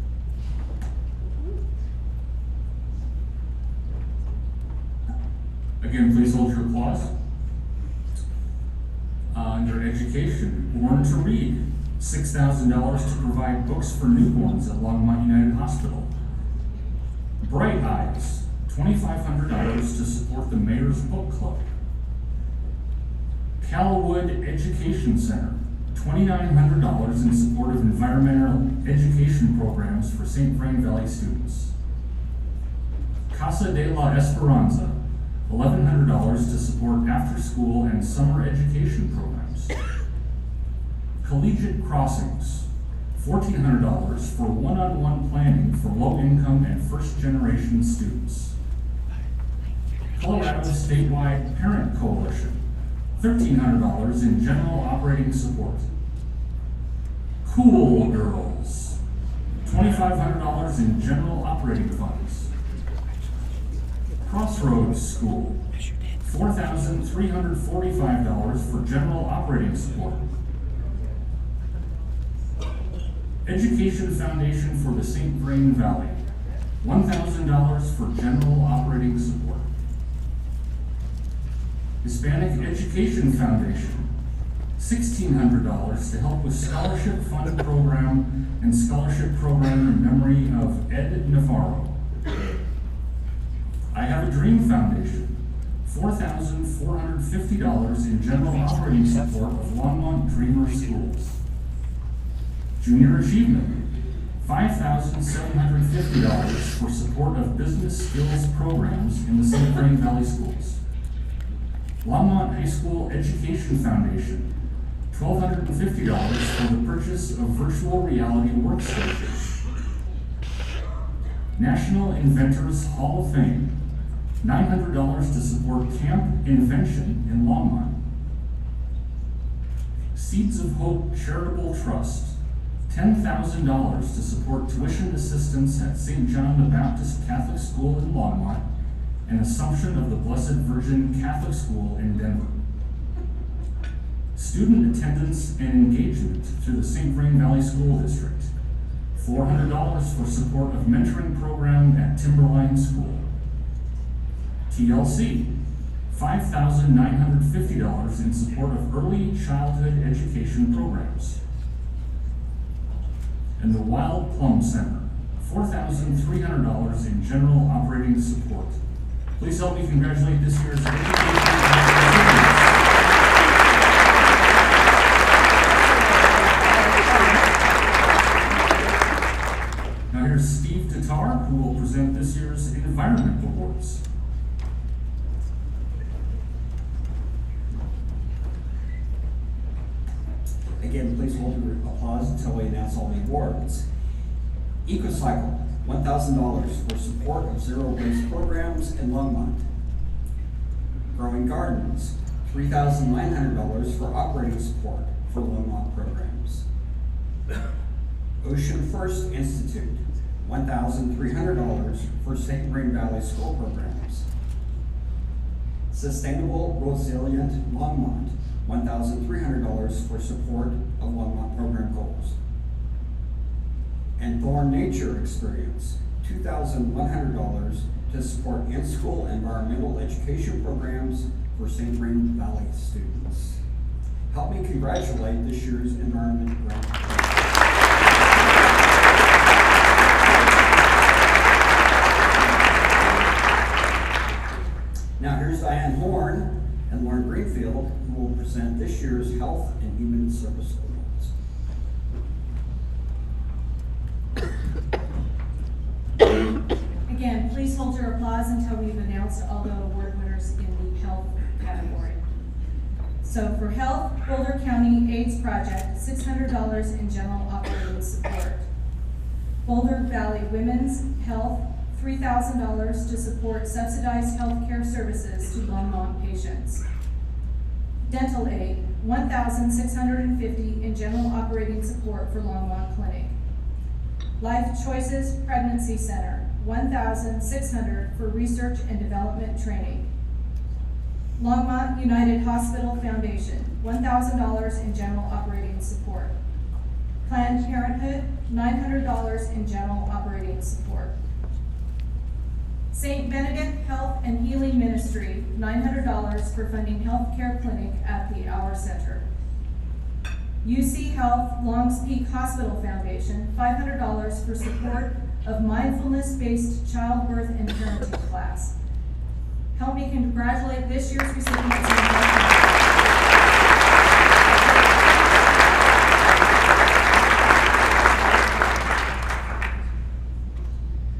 Again, please hold your applause. Under education, Born to Read, $6,000 to provide books for newborns at Longmont United Hospital. Bright Eyes, $2,500 to support the Mayor's Book Club. Calwood Education Center, $2,900 in support of environmental education programs for St. Vrain Valley students. Casa de la Esperanza, $1,100 to support after-school and summer education programs. Collegiate Crossings, $1,400 for one-on-one planning for low-income and first-generation students. Colorado Statewide Parent Coalition, $1,300 in general operating support. Cool Girls, $2,500 in general operating funds. Crossroads School, $4,345 for general operating support. Education Foundation for the St. Vrain Valley, $1,000 for general operating support. Hispanic Education Foundation, $1,600 to help with scholarship fund program and scholarship program in memory of Ed Navarro. I Have a Dream Foundation, $4,450 in general operating support of Longmont Dreamer Schools. Junior Achievement, $5,750 for support of business skills programs in the St. Vrain Valley schools. Longmont High School Education Foundation, $1,250 for the purchase of virtual reality workstations. National Inventors Hall of Fame, $900 to support Camp Invention in Longmont. Seeds of Hope Charitable Trust, $10,000 to support tuition assistance at St. John the Baptist Catholic School in Longmont and Assumption of the Blessed Virgin Catholic School in Denver. Student attendance and engagement through the St. Vrain Valley School District, $400 for support of mentoring program at Timberline School. TLC, $5,950 in support support of early childhood education programs. And the Wild Plum Center, $4,300 in general operating support. Please help me congratulate this year's education recipients. Now here's Steve Tatar, who will present this year's Environment Awards. Again, please hold your applause until we announce all the awards. EcoCycle, $1,000 for support of zero-waste programs in Longmont. Growing Gardens, $3,900 for operating support for Longmont programs. Ocean First Institute, $1,300 for St. Vrain Valley School programs. Sustainable Resilient Longmont, $1,300 for support of Longmont program goals. And Thorn Nature Experience, $2,100 to support in-school environmental education programs for St. Vrain Valley students. Help me congratulate this year's Environment Grant. Now here's Diane Horn and Lauren Greenfield, who will present this year's Health and Human Service Awards. Again, please hold your applause until we've announced all the award winners in the health category. So for health, Boulder County AIDS Project, $600 in general operating support. Boulder Valley Women's Health, $3,000 to support subsidized health care services to Longmont patients. Dental aid, $1,650 in general operating support for Longmont Clinic. Life Choices Pregnancy Center, $1,600 for research and development training. Longmont United Hospital Foundation, $1,000 in general operating support. Planned Parenthood, $900 in general operating support. St. Benedict Health and Healing Ministry, $900 for funding healthcare clinic at the Hour Center. UC Health Longs Peak Hospital Foundation, $500 for support of mindfulness-based childbirth and parenting class. Help me congratulate this year's recipients.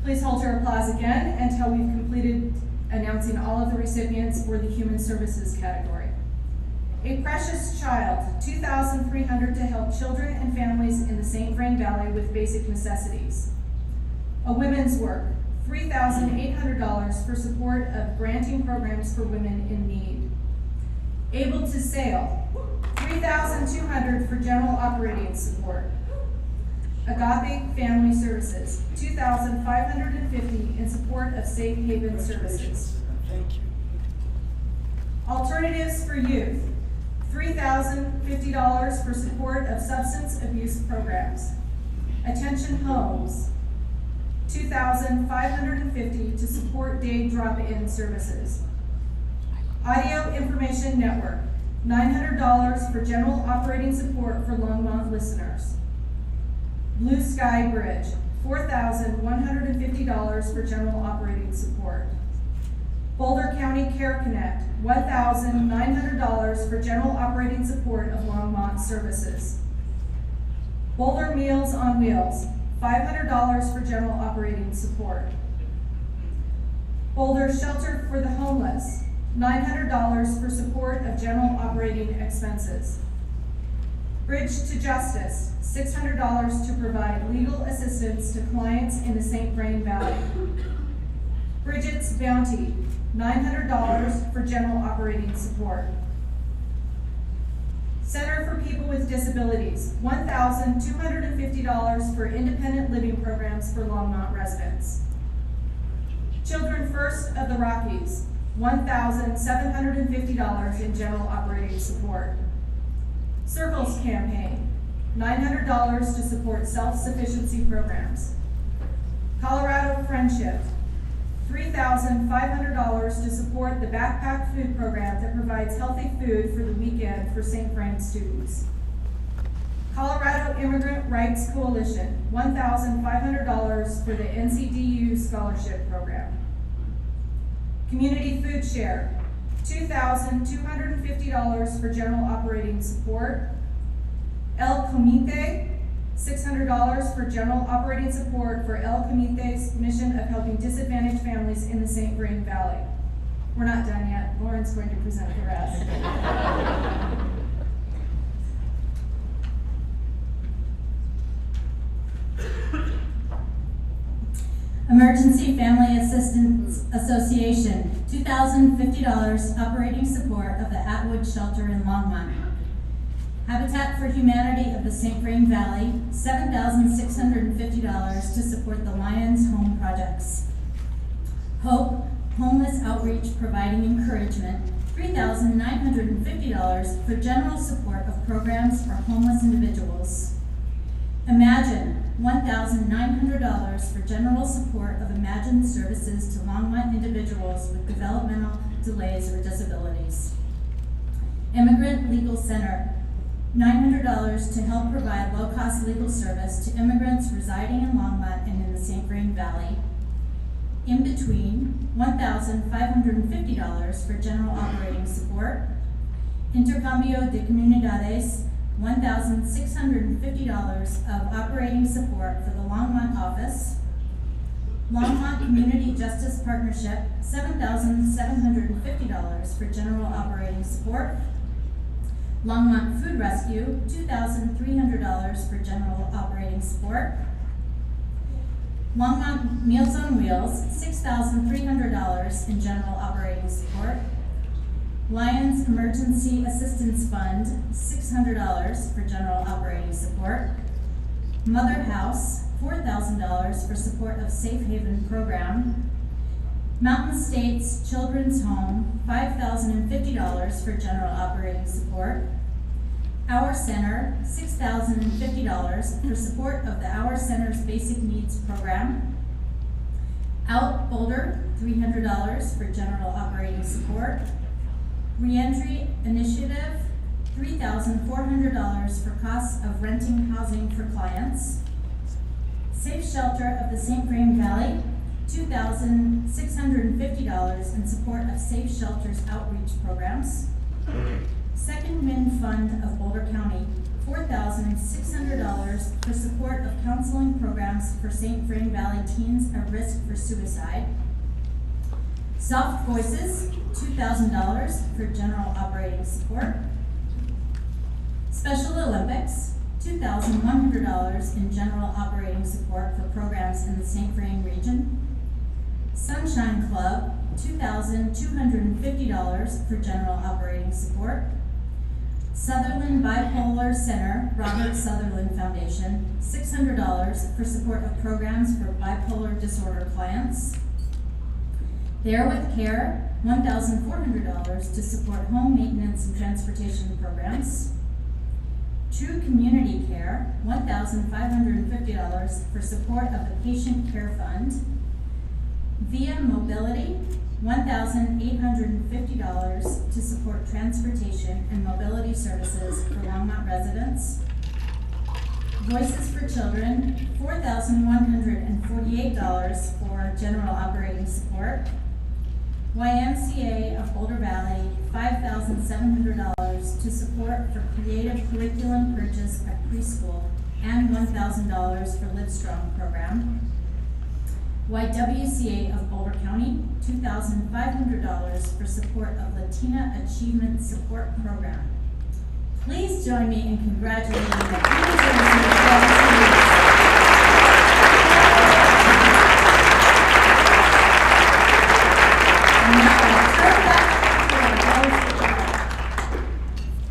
Please hold your applause again until we've completed announcing all of the recipients for the Human Services category. A Precious Child, $2,300 to help children and families in the St. Vrain Valley with basic necessities. A Women's Work, $3,800 for support of granting programs for women in need. Able to Sail, $3,200 for general operating support. Agape Family Services, $2,550 in support of Safe Haven services. Thank you. Alternatives for Youth, $3,050 for support of substance abuse programs. Attention Homes, $2,550 to support day drop-in services. Audio Information Network, $900 for general operating support for Longmont listeners. Blue Sky Bridge, $4,150 for general operating support. Boulder County Care Connect, $1,900 for general operating support of Longmont services. Boulder Meals on Wheels, $500 for general operating support. Boulder Shelter for the Homeless, $900 for support of general operating expenses. Bridge to Justice, $600 to provide legal assistance to clients in the St. Vrain Valley. Bridget's Bounty, $900 for general operating support. Center for People with Disabilities, $1,250 for independent living programs for Longmont residents. Children First of the Rockies, $1,750 in general operating support. Circles Campaign, $900 to support self-sufficiency programs. Colorado Friendship, $3,500 to support the backpack food program that provides healthy food for the weekend for St. Frank students. Colorado Immigrant Rights Coalition, $1,500 for the NCDU scholarship program. Community Food Share, $2,250 for general operating support. El Comite, $600 for general operating support for El Comite's mission of helping disadvantaged families in the St. Vrain Valley. We're not done yet. Lauren's going to present the rest. Emergency Family Assistance Association, $2,050 operating support of the Atwood Shelter in Longmont. Habitat for Humanity of the St. Vrain Valley, $7,650 to support the Lions Home projects. Hope, Homeless Outreach Providing Encouragement, $3,950 for general support of programs for homeless individuals. Imagine, $1,900 for general support of Imagine services to Longmont individuals with developmental delays or disabilities. Immigrant Legal Center, $900 to help provide low-cost legal service to immigrants residing in Longmont and in the St. Vrain Valley. In Between, $1,550 for general operating support. Intercambio de Comunidades, $1,650 of operating support for the Longmont office. Longmont Community Justice Partnership, $7,750 for general operating support. Longmont Food Rescue, $2,300 for general operating support. Longmont Meals on Wheels, $6,300 in general operating support. Lions Emergency Assistance Fund, $600 for general operating support. Mother House, $4,000 for support of Safe Haven program. Mountain States Children's Home, $5,050 for general operating support. Our Center, $6,050 for support of the Our Center's Basic Needs program. Out Boulder, $300 for general operating support. Reentry Initiative, $3,400 for costs of renting housing for clients. Safe Shelter of the St. Vrain Valley, $2,650 in support of Safe Shelters outreach programs. Second Wind Fund of Boulder County, $4,600 for support of counseling programs for St. Vrain Valley teens at risk for suicide. Soft Voices, $2,000 for general operating support. Special Olympics, $2,100 in general operating support for programs in the St. Vrain region. Sunshine Club, $2,250 for general operating support. Sutherland Bipolar Center, Robert Sutherland Foundation, $600 for support of programs for bipolar disorder clients. There With Care, $1,400 to support home maintenance and transportation programs. True Community Care, $1,550 for support of the Patient Care Fund. Via Mobility, $1,850 to support transportation and mobility services for Longmont residents. Voices for Children, $4,148 for general operating support. YMCA of Boulder Valley, $5,700 to support for creative curriculum purchase at preschool and $1,000 for Livestrong program. YWCA of Boulder County, $2,500 for support of Latina Achievement Support Program. Please join me in congratulating the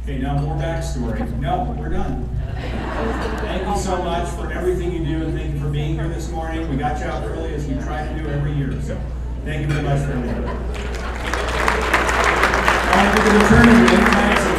Okay, now more backstory. No, we're done. Thank you so much for everything you do, and thank you for being here this morning. We got you out early as we try to do every year, so thank you very much for everything. I want to return to the